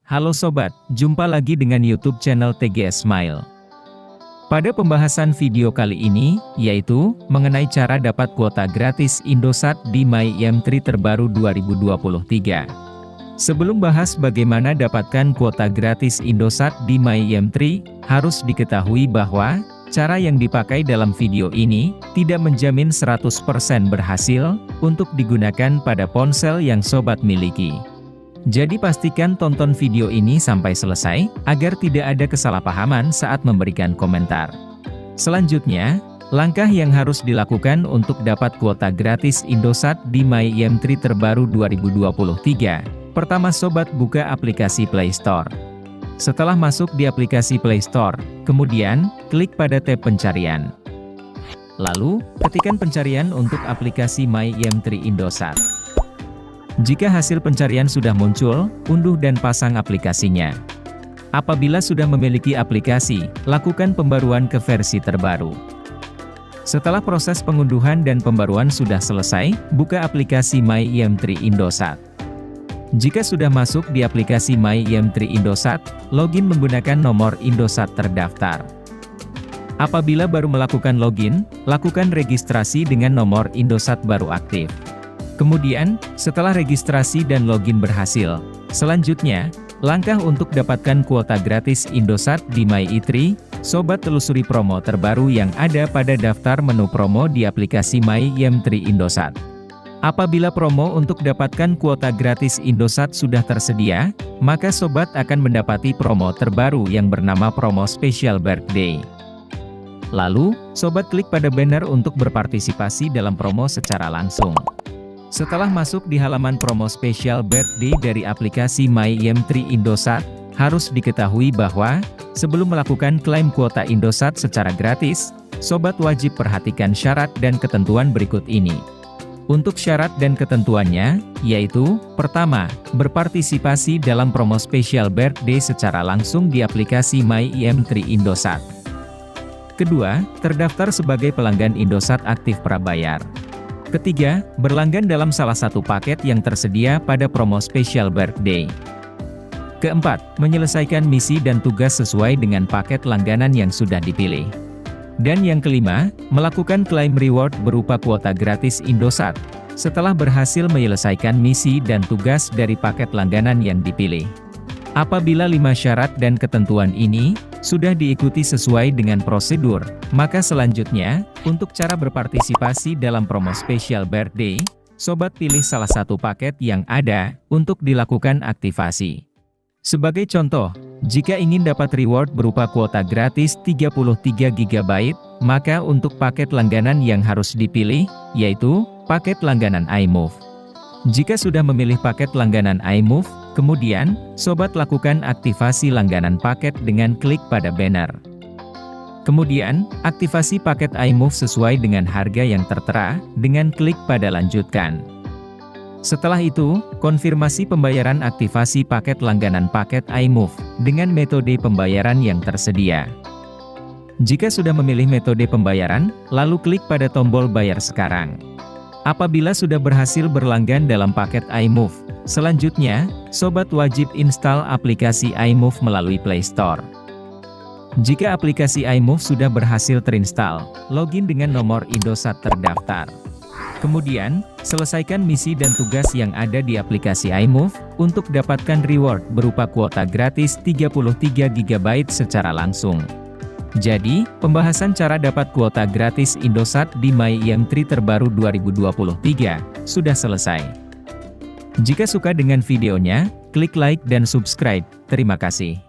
Halo sobat, jumpa lagi dengan YouTube channel TGS Smile. Pada pembahasan video kali ini, yaitu mengenai cara dapat kuota gratis Indosat di MyM3 terbaru 2023. Sebelum bahas bagaimana dapatkan kuota gratis Indosat di MyM3, harus diketahui bahwa cara yang dipakai dalam video ini tidak menjamin 100% berhasil untuk digunakan pada ponsel yang sobat miliki. Jadi pastikan tonton video ini sampai selesai, agar tidak ada kesalahpahaman saat memberikan komentar. Selanjutnya, langkah yang harus dilakukan untuk dapat kuota gratis Indosat di MyM3 terbaru 2023. Pertama sobat buka aplikasi Play Store. Setelah masuk di aplikasi Play Store, kemudian, klik pada tab pencarian. Lalu, ketikkan pencarian untuk aplikasi MyM3 Indosat. Jika hasil pencarian sudah muncul, unduh dan pasang aplikasinya. Apabila sudah memiliki aplikasi, lakukan pembaruan ke versi terbaru. Setelah proses pengunduhan dan pembaruan sudah selesai, buka aplikasi MyM3 Indosat. Jika sudah masuk di aplikasi MyM3 Indosat, login menggunakan nomor Indosat terdaftar. Apabila baru melakukan login, lakukan registrasi dengan nomor Indosat baru aktif. Kemudian, setelah registrasi dan login berhasil, selanjutnya, langkah untuk dapatkan kuota gratis Indosat di MyM3, sobat telusuri promo terbaru yang ada pada daftar menu promo di aplikasi MyM3 Indosat. Apabila promo untuk dapatkan kuota gratis Indosat sudah tersedia, maka sobat akan mendapati promo terbaru yang bernama promo Special Birthday. Lalu, sobat klik pada banner untuk berpartisipasi dalam promo secara langsung. Setelah masuk di halaman promo Special Birthday dari aplikasi MyM3 Indosat, harus diketahui bahwa, sebelum melakukan klaim kuota Indosat secara gratis, sobat wajib perhatikan syarat dan ketentuan berikut ini. Untuk syarat dan ketentuannya, yaitu, pertama, berpartisipasi dalam promo Special Birthday secara langsung di aplikasi MyM3 Indosat. Kedua, terdaftar sebagai pelanggan Indosat aktif prabayar. Ketiga, berlangganan dalam salah satu paket yang tersedia pada promo Special Birthday. Keempat, menyelesaikan misi dan tugas sesuai dengan paket langganan yang sudah dipilih. Dan yang kelima, melakukan klaim reward berupa kuota gratis Indosat, setelah berhasil menyelesaikan misi dan tugas dari paket langganan yang dipilih. Apabila 5 syarat dan ketentuan ini sudah diikuti sesuai dengan prosedur, maka selanjutnya, untuk cara berpartisipasi dalam promo Special Birthday, sobat pilih salah satu paket yang ada untuk dilakukan aktivasi. Sebagai contoh, jika ingin dapat reward berupa kuota gratis 33 GB, maka untuk paket langganan yang harus dipilih, yaitu paket langganan iMove. Jika sudah memilih paket langganan iMove, kemudian, sobat lakukan aktivasi langganan paket dengan klik pada banner. Kemudian, aktivasi paket iMove sesuai dengan harga yang tertera, dengan klik pada lanjutkan. Setelah itu, konfirmasi pembayaran aktivasi paket langganan paket iMove, dengan metode pembayaran yang tersedia. Jika sudah memilih metode pembayaran, lalu klik pada tombol bayar sekarang. Apabila sudah berhasil berlangganan dalam paket iMove, selanjutnya, sobat wajib install aplikasi iMove melalui Play Store. Jika aplikasi iMove sudah berhasil terinstall, login dengan nomor Indosat terdaftar. Kemudian, selesaikan misi dan tugas yang ada di aplikasi iMove, untuk dapatkan reward berupa kuota gratis 33 GB secara langsung. Jadi, pembahasan cara dapat kuota gratis Indosat di MyM3 terbaru 2023, sudah selesai. Jika suka dengan videonya, klik like dan subscribe. Terima kasih.